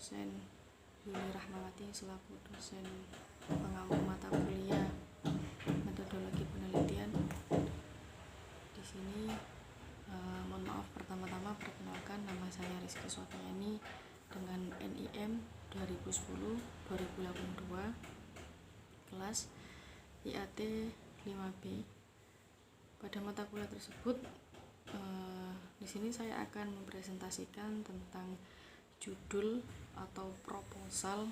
dosen Yuli Rahmawati selaku dosen pengampu mata kuliah metodologi penelitian. Di sini mohon maaf, pertama-tama perkenalkan, nama saya Rizky Sofiyani dengan NIM 2010-2082 kelas IAT 5B. Pada mata kuliah tersebut di sini saya akan mempresentasikan tentang judul atau proposal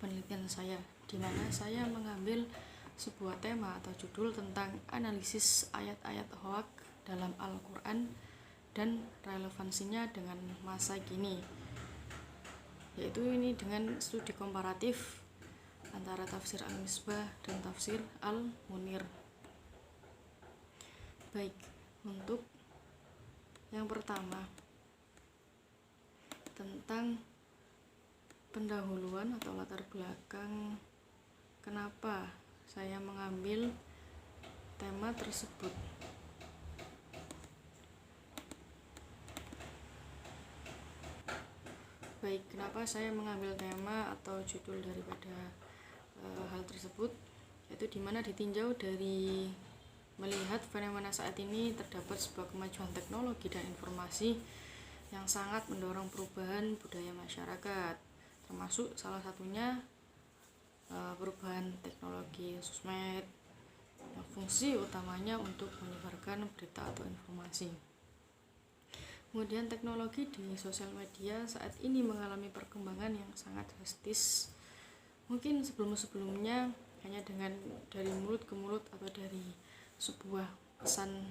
penelitian saya, di mana saya mengambil sebuah tema atau judul tentang analisis ayat-ayat hoak dalam Al-Quran dan relevansinya dengan masa kini, yaitu ini dengan studi komparatif antara tafsir Al-Misbah dan tafsir Al-Munir. Baik, untuk yang pertama tentang pendahuluan atau latar belakang kenapa saya mengambil tema tersebut. Baik, kenapa saya mengambil tema atau judul daripada hal tersebut, yaitu dimana ditinjau dari melihat fenomena saat ini terdapat sebuah kemajuan teknologi dan informasi yang sangat mendorong perubahan budaya masyarakat, termasuk salah satunya perubahan teknologi sosmed yang fungsi utamanya untuk menyebarkan berita atau informasi. Kemudian teknologi di sosial media saat ini mengalami perkembangan yang sangat drastis. Mungkin sebelum-sebelumnya hanya dengan dari mulut ke mulut atau dari sebuah pesan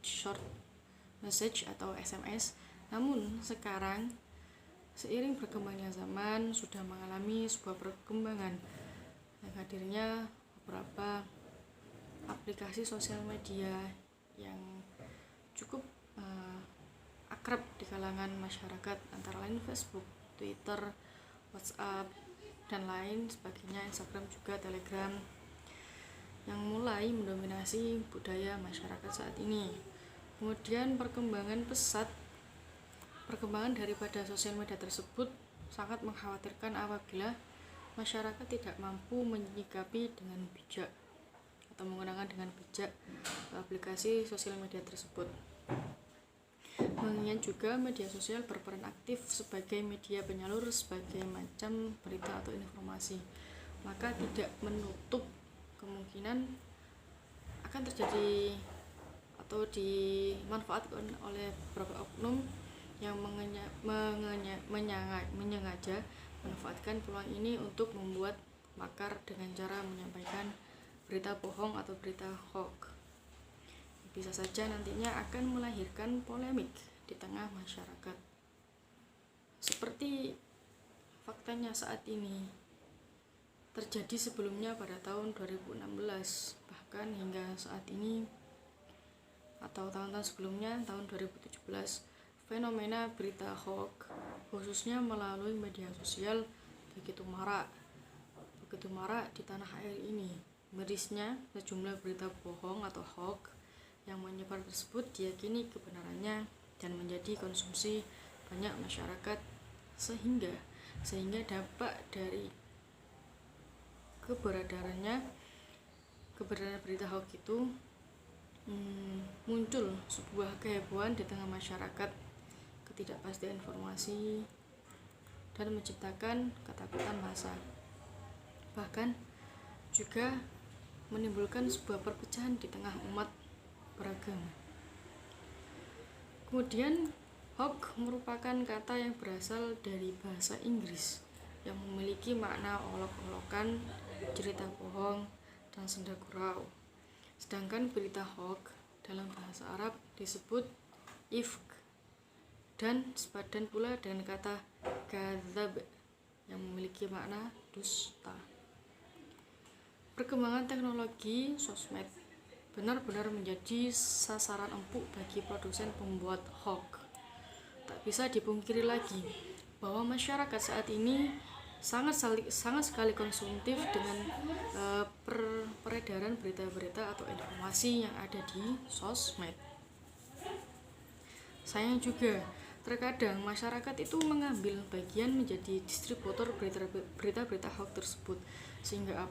short message atau SMS. Namun sekarang seiring berkembangnya zaman sudah mengalami sebuah perkembangan yang hadirnya beberapa aplikasi sosial media yang cukup akrab di kalangan masyarakat, antara lain Facebook, Twitter, WhatsApp, dan lain sebagainya, Instagram juga, Telegram, yang mulai mendominasi budaya masyarakat saat ini. Kemudian perkembangan daripada sosial media tersebut sangat mengkhawatirkan apabila masyarakat tidak mampu menyikapi dengan bijak atau menggunakan dengan bijak aplikasi sosial media tersebut. Mengingat juga media sosial berperan aktif sebagai media penyalur sebagai macam berita atau informasi, maka tidak menutup kemungkinan akan terjadi atau dimanfaatkan oleh beberapa oknum yang menyengaja memanfaatkan peluang ini untuk membuat makar dengan cara menyampaikan berita bohong atau berita hoax. Bisa saja nantinya akan melahirkan polemik di tengah masyarakat. Seperti faktanya saat ini terjadi sebelumnya pada tahun 2016, bahkan hingga saat ini atau tahun-tahun sebelumnya, tahun 2017, fenomena berita hoax khususnya melalui media sosial begitu marak di tanah air ini. Mirisnya, sejumlah berita bohong atau hoax yang menyebar tersebut diyakini kebenarannya dan menjadi konsumsi banyak masyarakat, sehingga dampak dari keberadaan berita hoax itu muncul sebuah kehebohan di tengah masyarakat, ketidakpastian informasi, dan menciptakan ketakutan massa, bahkan juga menimbulkan sebuah perpecahan di tengah umat beragama. Kemudian hoax merupakan kata yang berasal dari bahasa Inggris yang memiliki makna olok-olokan, cerita bohong, dan senda gurau. Sedangkan berita hoax dalam bahasa Arab disebut ifk dan sepadan pula dengan kata kadzab yang memiliki makna dusta. Perkembangan teknologi sosmed benar-benar menjadi sasaran empuk bagi produsen pembuat hoax. Tak bisa dipungkiri lagi bahwa masyarakat saat ini sangat sekali konsumtif dengan peredaran berita-berita atau informasi yang ada di sosmed. Sayang juga terkadang masyarakat itu mengambil bagian menjadi distributor berita-berita hoax tersebut, sehingga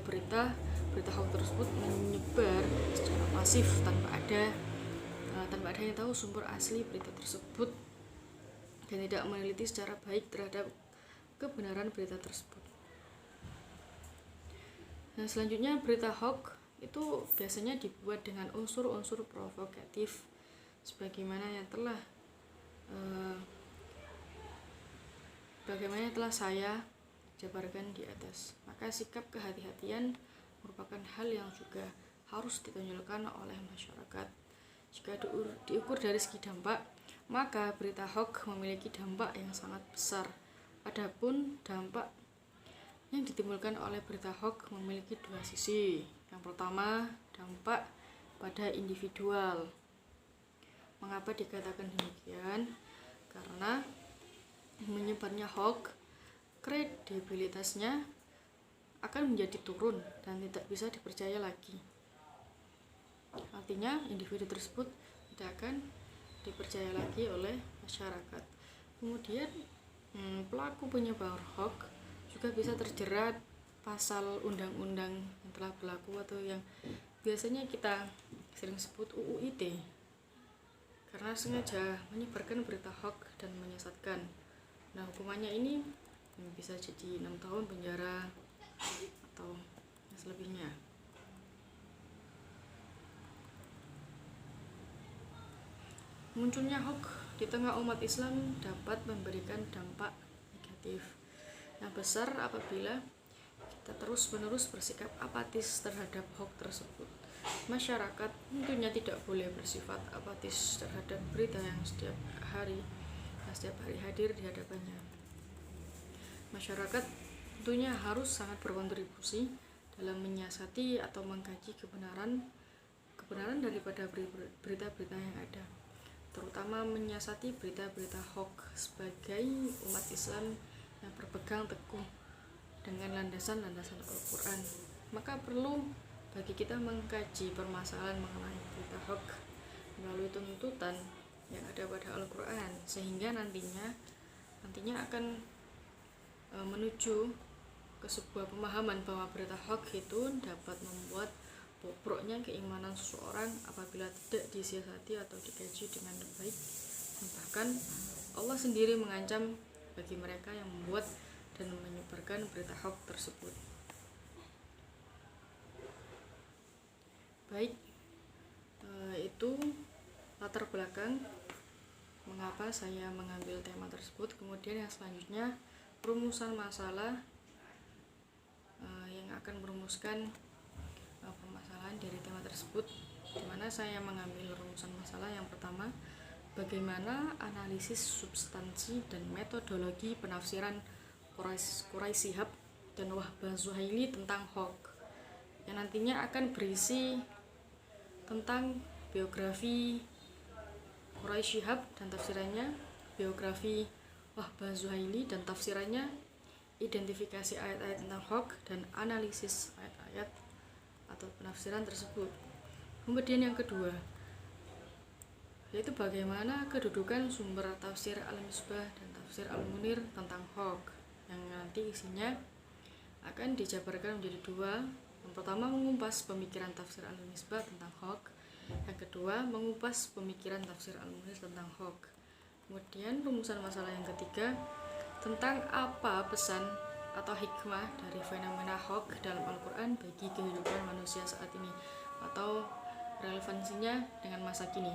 berita hoax tersebut menyebar secara masif tanpa ada yang tahu sumber asli berita tersebut dan tidak meneliti secara baik terhadap kebenaran berita tersebut. Nah, selanjutnya berita hoax itu biasanya dibuat dengan unsur-unsur provokatif sebagaimana yang telah saya jabarkan di atas. Maka sikap kehati-hatian merupakan hal yang juga harus ditonjolkan oleh masyarakat. Jika diukur dari segi dampak, maka berita hoax memiliki dampak yang sangat besar. Adapun dampak yang ditimbulkan oleh berita hoax memiliki dua sisi. Yang pertama, dampak pada individual. Mengapa dikatakan demikian? Karena menyebarnya hoax, kredibilitasnya akan menjadi turun dan tidak bisa dipercaya lagi. Artinya individu tersebut tidak akan dipercaya lagi oleh masyarakat. Kemudian pelaku penyebar hoax juga bisa terjerat pasal undang-undang yang telah berlaku atau yang biasanya kita sering sebut UU ITE, karena sengaja menyebarkan berita hoax dan menyesatkan. Nah, hukumannya ini bisa jadi 6 tahun penjara atau selebihnya. Munculnya hoax di tengah umat Islam dapat memberikan dampak negatif yang besar apabila kita terus-menerus bersikap apatis terhadap hoax tersebut. Masyarakat tentunya tidak boleh bersifat apatis terhadap berita yang setiap hari hadir di hadapannya. Masyarakat tentunya harus sangat berkontribusi dalam menyiasati atau mengkaji kebenaran daripada berita-berita yang ada, terutama menyiasati berita-berita hoax sebagai umat Islam yang berpegang teguh dengan landasan-landasan Al-Quran. Maka perlu bagi kita mengkaji permasalahan mengenai berita hoax melalui tuntutan yang ada pada Al-Quran, sehingga nantinya akan menuju ke sebuah pemahaman bahwa berita hoax itu dapat membuat bobroknya keimanan seseorang apabila tidak disiasati atau dikaji dengan baik. Bahkan Allah sendiri mengancam bagi mereka yang membuat dan menyebarkan berita hoax tersebut. Baik, itu latar belakang mengapa saya mengambil tema tersebut. Kemudian yang selanjutnya perumusan masalah yang akan merumuskan permasalahan dari tema tersebut, di mana saya mengambil rumusan masalah. Yang pertama, bagaimana analisis substansi dan metodologi penafsiran Quraisy Shihab dan Wahbah Zuhaili tentang hoax, yang nantinya akan berisi tentang biografi Quraisy Shihab dan tafsirannya, biografi Wahbah Zuhaili dan tafsirannya, identifikasi ayat-ayat tentang hoax dan analisis ayat-ayat atau penafsiran tersebut. Kemudian yang kedua, yaitu bagaimana kedudukan sumber tafsir Al-Misbah dan tafsir Al-Munir tentang hoax, yang nanti isinya akan dijabarkan menjadi dua. Yang pertama, mengupas pemikiran tafsir Al-Misbah tentang hoax. Yang kedua, mengupas pemikiran tafsir Al-Munir tentang hoax. Kemudian rumusan masalah yang ketiga, tentang apa pesan atau hikmah dari fenomena hoax dalam Al-Quran bagi kehidupan manusia saat ini, atau relevansinya dengan masa kini.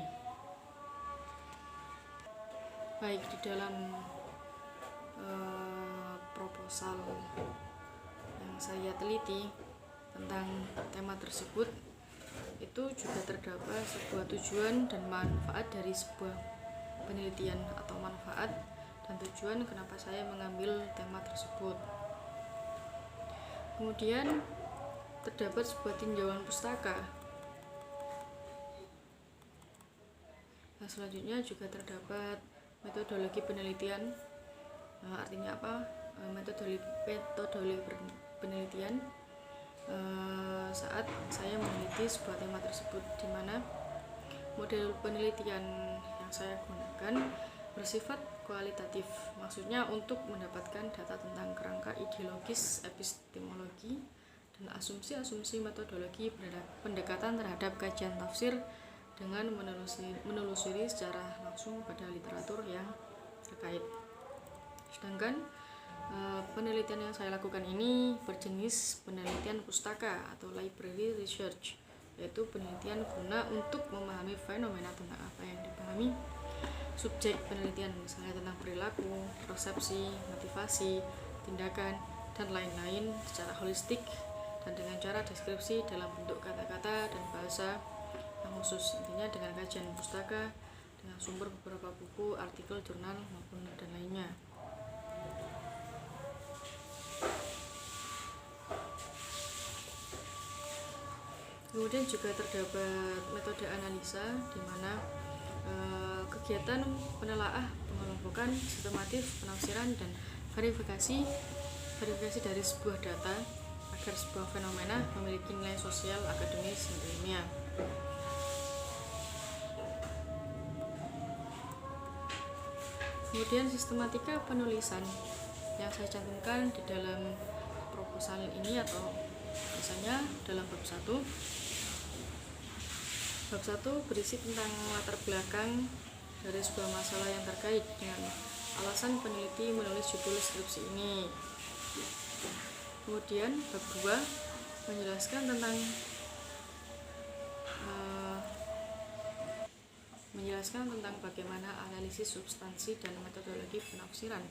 Baik, di dalam proposal yang saya teliti tentang tema tersebut, itu juga terdapat sebuah tujuan dan manfaat dari sebuah penelitian atau manfaat dan tujuan kenapa saya mengambil tema tersebut. Kemudian terdapat sebuah tinjauan pustaka. Nah, selanjutnya juga terdapat metodologi penelitian. Artinya apa? Metodologi penelitian saat saya meneliti sebuah tema tersebut, di mana model penelitian yang saya gunakan bersifat kualitatif, maksudnya untuk mendapatkan data tentang kerangka ideologis, epistemologi, dan asumsi-asumsi metodologi pendekatan terhadap kajian tafsir dengan menelusuri secara langsung pada literatur yang terkait. Sedangkan penelitian yang saya lakukan ini berjenis penelitian pustaka atau library research, yaitu penelitian guna untuk memahami fenomena tentang apa yang dipahami subjek penelitian, misalnya tentang perilaku, persepsi, motivasi, tindakan, dan lain-lain secara holistik dan dengan cara deskripsi dalam bentuk kata-kata dan bahasa yang khusus. Intinya dengan kajian pustaka, dengan sumber beberapa buku, artikel, jurnal, maupun dan lainnya. Kemudian juga terdapat metode analisa, di mana kegiatan penelaah, pengelompokan, sistematif, penafsiran, dan verifikasi dari sebuah data agar sebuah fenomena memiliki nilai sosial, akademis, dan ilmiah. Kemudian sistematika penulisan yang saya cantumkan di dalam proposal ini atau misalnya dalam bab 1. Bab 1 berisi tentang latar belakang dari sebuah masalah yang terkait dengan alasan peneliti menulis judul skripsi ini. Kemudian bab 2 menjelaskan tentang bagaimana analisis substansi dan metodologi penafsiran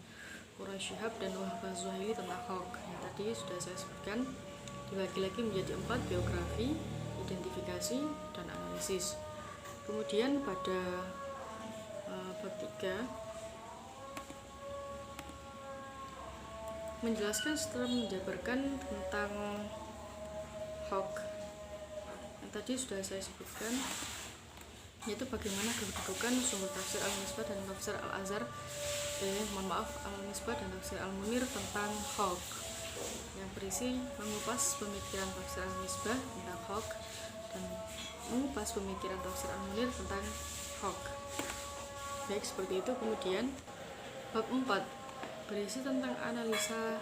Quraish Shihab dan Wahab Az-Zuhaili tentang Hawk yang tadi sudah saya sebutkan, dibagi lagi menjadi 4: biografi, identifikasi, dan analisis. Kemudian pada bab 3 menjelaskan setelah menjabarkan tentang Hawk yang tadi sudah saya sebutkan, yaitu bagaimana kedudukan sumber tafsir Al-Misbah dan tafsir Al-Azhar Al-Misbah dan tafsir Al-Munir tentang Hawk, yang berisi mengupas pemikiran tafsir Al-Misbah tentang Hawk dan mengupas pemikiran tafsir Al-Munir tentang Hawk. Baik, seperti itu. Kemudian bab 4 berisi tentang analisa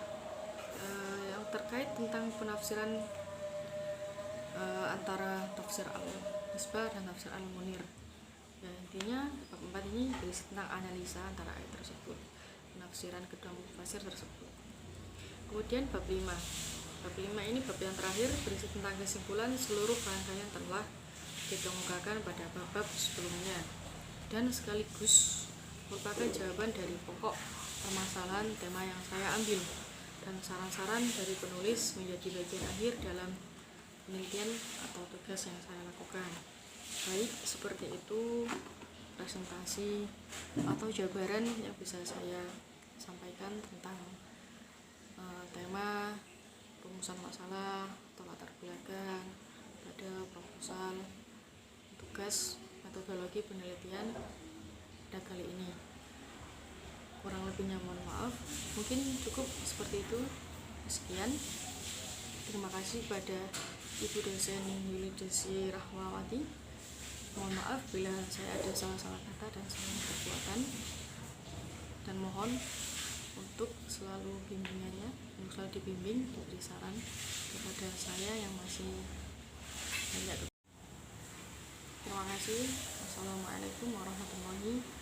yang terkait tentang penafsiran antara tafsir Al-Misbah dan tafsir Al-Munir. Ya, intinya bab 4 ini berisi tentang analisa antara ayat tersebut, penafsiran kedua mufassir tersebut. Kemudian bab 5 ini bab yang terakhir berisi tentang kesimpulan seluruh rangkaian telah dikemukakan pada bab-bab sebelumnya dan sekaligus merupakan jawaban dari pokok permasalahan tema yang saya ambil dan saran-saran dari penulis menjadi bagian akhir dalam penelitian atau tugas yang saya lakukan. Baik, seperti itu presentasi atau jabaran yang bisa saya sampaikan tentang tema rumusan masalah atau latar belakang pada proposal tugas metodologi penelitian pada kali ini. Kurang lebihnya mohon maaf, mungkin cukup seperti itu. Sekian, terima kasih pada Ibu dosen Yuli Desi Rahmawati. Mohon maaf bila saya ada salah-salah kata dan salah perbuatan, dan mohon untuk selalu bimbingannya, untuk selalu dibimbing, diberi saran kepada saya yang masih banyak. Terima kasih. Wassalamualaikum warahmatullahi wabarakatuh.